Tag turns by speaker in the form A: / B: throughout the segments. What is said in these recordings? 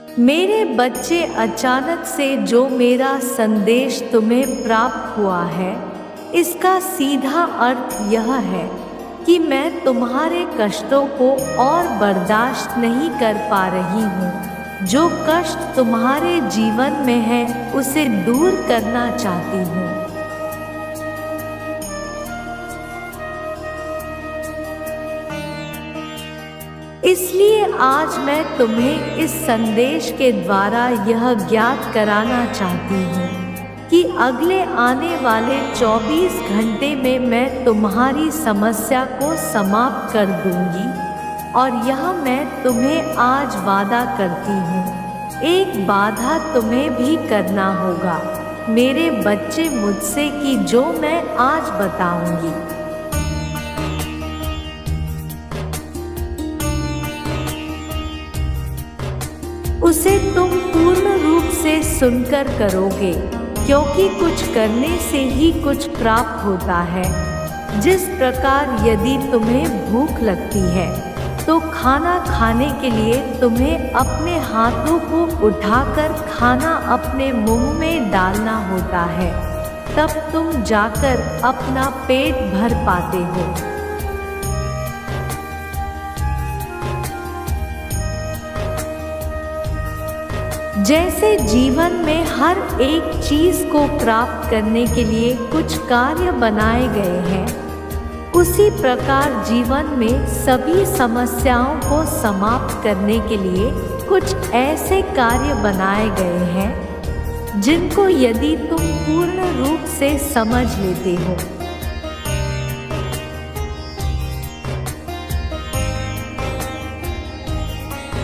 A: मेरे बच्चे, अचानक से जो मेरा संदेश तुम्हें प्राप्त हुआ है, इसका सीधा अर्थ यह है कि मैं तुम्हारे कष्टों को और बर्दाश्त नहीं कर पा रही हूँ। जो कष्ट तुम्हारे जीवन में है, उसे दूर करना चाहती हूँ। इसलिए आज मैं तुम्हें इस संदेश के द्वारा यह ज्ञात कराना चाहती हूँ कि अगले आने वाले 24 घंटे में मैं तुम्हारी समस्या को समाप्त कर दूंगी। और यह मैं तुम्हें आज वादा करती हूँ। एक बाधा तुम्हें भी करना होगा मेरे बच्चे मुझसे, कि जो मैं आज बताऊंगी उसे तुम पूर्ण रूप से सुनकर करोगे, क्योंकि कुछ करने से ही कुछ प्राप्त होता है। जिस प्रकार यदि तुम्हें भूख लगती है तो खाना खाने के लिए तुम्हें अपने हाथों को उठाकर खाना अपने मुंह में डालना होता है, तब तुम जाकर अपना पेट भर पाते हो। जैसे जीवन में हर एक चीज को प्राप्त करने के लिए कुछ कार्य बनाए गए हैं, उसी प्रकार जीवन में सभी समस्याओं को समाप्त करने के लिए कुछ ऐसे कार्य बनाए गए हैं जिनको यदि तुम पूर्ण रूप से समझ लेते हो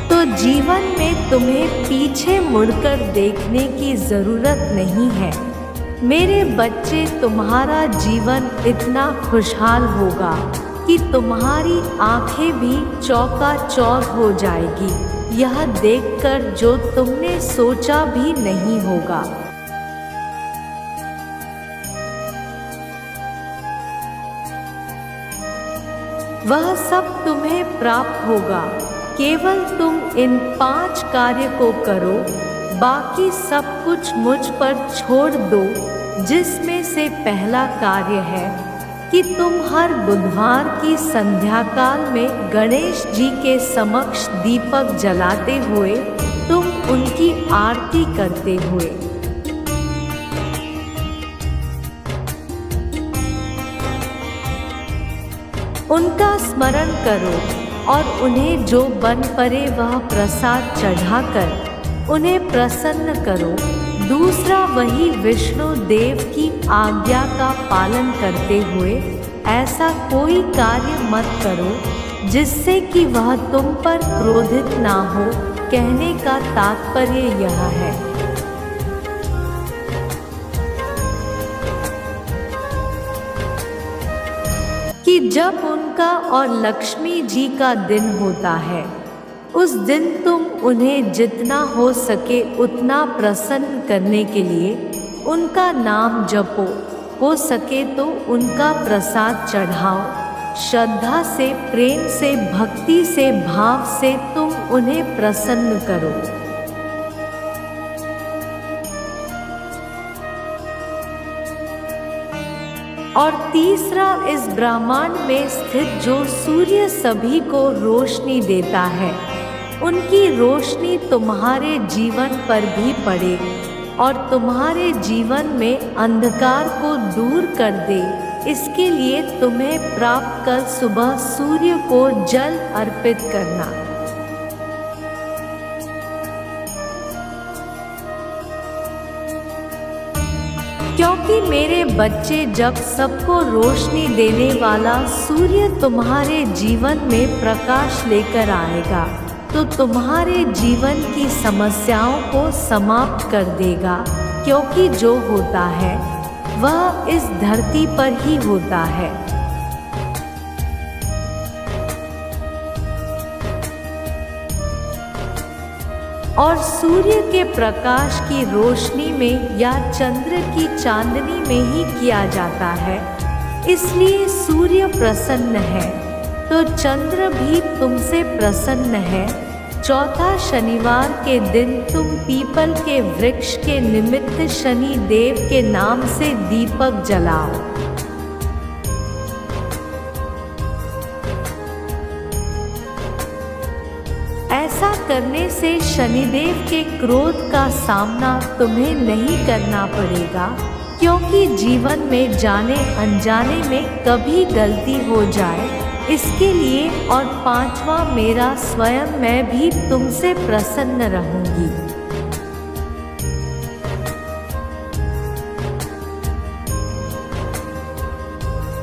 A: तो जीवन में तुम्हें पीछे मुड़कर देखने की जरूरत नहीं है। मेरे बच्चे, तुम्हारा जीवन इतना खुशहाल होगा कि तुम्हारी आंखें भी चौकाचौंध हो जाएगी, यह देखकर जो तुमने सोचा भी नहीं होगा। वह सब तुम्हें प्राप्त होगा, केवल तुम इन 5 कार्य को करो। बाकी सब कुछ मुझ पर छोड़ दो, जिसमें से पहला कार्य है कि तुम हर बुधवार की संध्या काल में गणेश जी के समक्ष दीपक जलाते हुए तुम उनकी आरती करते हुए उनका स्मरण करो और उन्हें जो बन पड़े वह प्रसाद चढ़ाकर उन्हें प्रसन्न करो। दूसरा, वही विष्णु देव की आज्ञा का पालन करते हुए ऐसा कोई कार्य मत करो जिससे कि वह तुम पर क्रोधित ना हो। कहने का तात्पर्य यह है कि जब उनका और लक्ष्मी जी का दिन होता है, उस दिन तुम उन्हें जितना हो सके उतना प्रसन्न करने के लिए उनका नाम जपो। हो सके तो उनका प्रसाद चढ़ाओ। श्रद्धा से, प्रेम से, भक्ति से, भाव से तुम उन्हें प्रसन्न करो। और तीसरा, इस ब्रह्मांड में स्थित जो सूर्य सभी को रोशनी देता है, उनकी रोशनी तुम्हारे जीवन पर भी पड़े और तुम्हारे जीवन में अंधकार को दूर कर दे। इसके लिए तुम्हें प्राप्त कल सुबह सूर्य को जल अर्पित करना। क्योंकि मेरे बच्चे, जब सबको रोशनी देने वाला सूर्य तुम्हारे जीवन में प्रकाश लेकर आएगा तो तुम्हारे जीवन की समस्याओं को समाप्त कर देगा। क्योंकि जो होता है वह इस धरती पर ही होता है। और सूर्य के प्रकाश की रोशनी में या चंद्र की चांदनी में ही किया जाता है। इसलिए सूर्य प्रसन्न है तो चंद्र भी तुमसे प्रसन्न है। चौथा शनिवार के दिन तुम पीपल के वृक्ष के निमित्त शनि देव के नाम से दीपक जलाओ। ऐसा करने से शनिदेव के क्रोध का सामना तुम्हें नहीं करना पड़ेगा, क्योंकि जीवन में जाने अनजाने में कभी गलती हो जाए इसके लिए। और पांचवा, मेरा स्वयं मैं भी तुमसे प्रसन्न रहूंगी।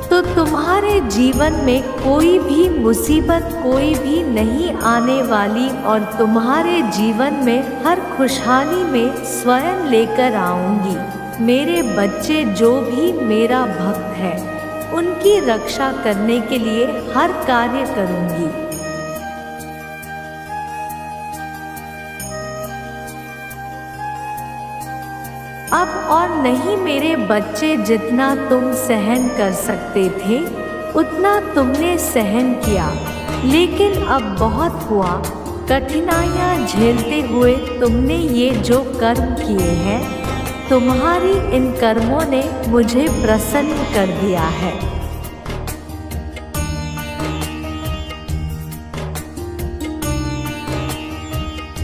A: तो तुम्हारे जीवन में कोई भी मुसीबत कोई भी नहीं आने वाली और तुम्हारे जीवन में हर खुशहाली में स्वयं लेकर आऊंगी। मेरे बच्चे जो भी मेरा भक्त है उनकी रक्षा करने के लिए हर कार्य करूंगी। अब और नहीं मेरे बच्चे, जितना तुम सहन कर सकते थे उतना तुमने सहन किया, लेकिन अब बहुत हुआ। कठिनाइयाँ झेलते हुए तुमने ये जो कर्म किए हैं, तुम्हारी इन कर्मों ने मुझे प्रसन्न कर दिया है।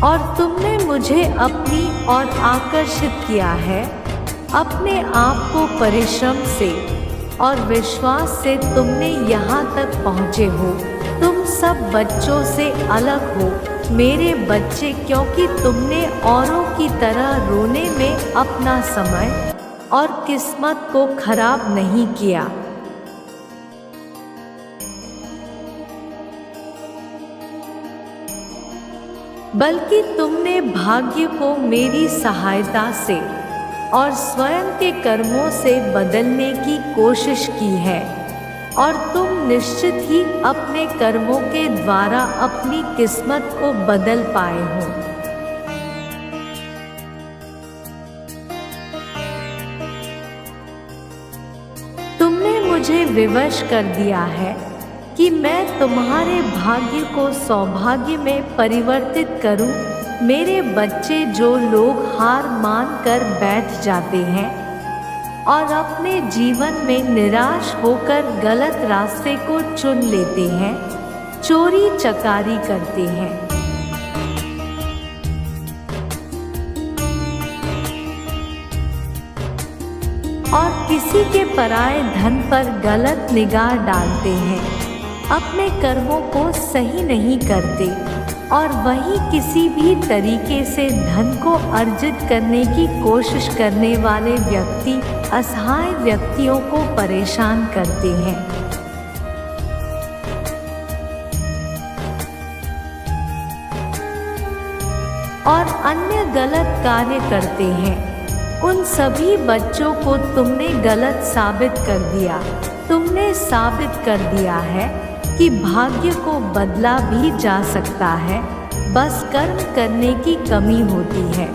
A: और तुमने मुझे अपनी ओर आकर्षित किया है। अपने आप को परिश्रम से और विश्वास से तुमने यहाँ तक पहुँचे हो। तुम सब बच्चों से अलग हो मेरे बच्चे, क्योंकि तुमने औरों की तरह रोने में अपना समय और किस्मत को खराब नहीं किया। बल्कि तुमने भाग्य को मेरी सहायता से और स्वयं के कर्मों से बदलने की कोशिश की है। और तुम निश्चित ही अपने कर्मों के द्वारा अपनी किस्मत को बदल पाए हो। तुमने मुझे विवश कर दिया है कि मैं तुम्हारे भाग्य को सौभाग्य में परिवर्तित करूं। मेरे बच्चे, जो लोग हार मान कर बैठ जाते हैं और अपने जीवन में निराश होकर गलत रास्ते को चुन लेते हैं, चोरी चकारी करते हैं और किसी के पराये धन पर गलत निगाह डालते हैं, अपने कर्मों को सही नहीं करते और वहीं किसी भी तरीके से धन को अर्जित करने की कोशिश करने वाले व्यक्ति असहाय व्यक्तियों को परेशान करते हैं। और अन्य गलत कार्य करते हैं। उन सभी बच्चों को तुमने गलत साबित कर दिया। तुमने साबित कर दिया है कि भाग्य को बदला भी जा सकता है, बस कर्म करने की कमी होती है।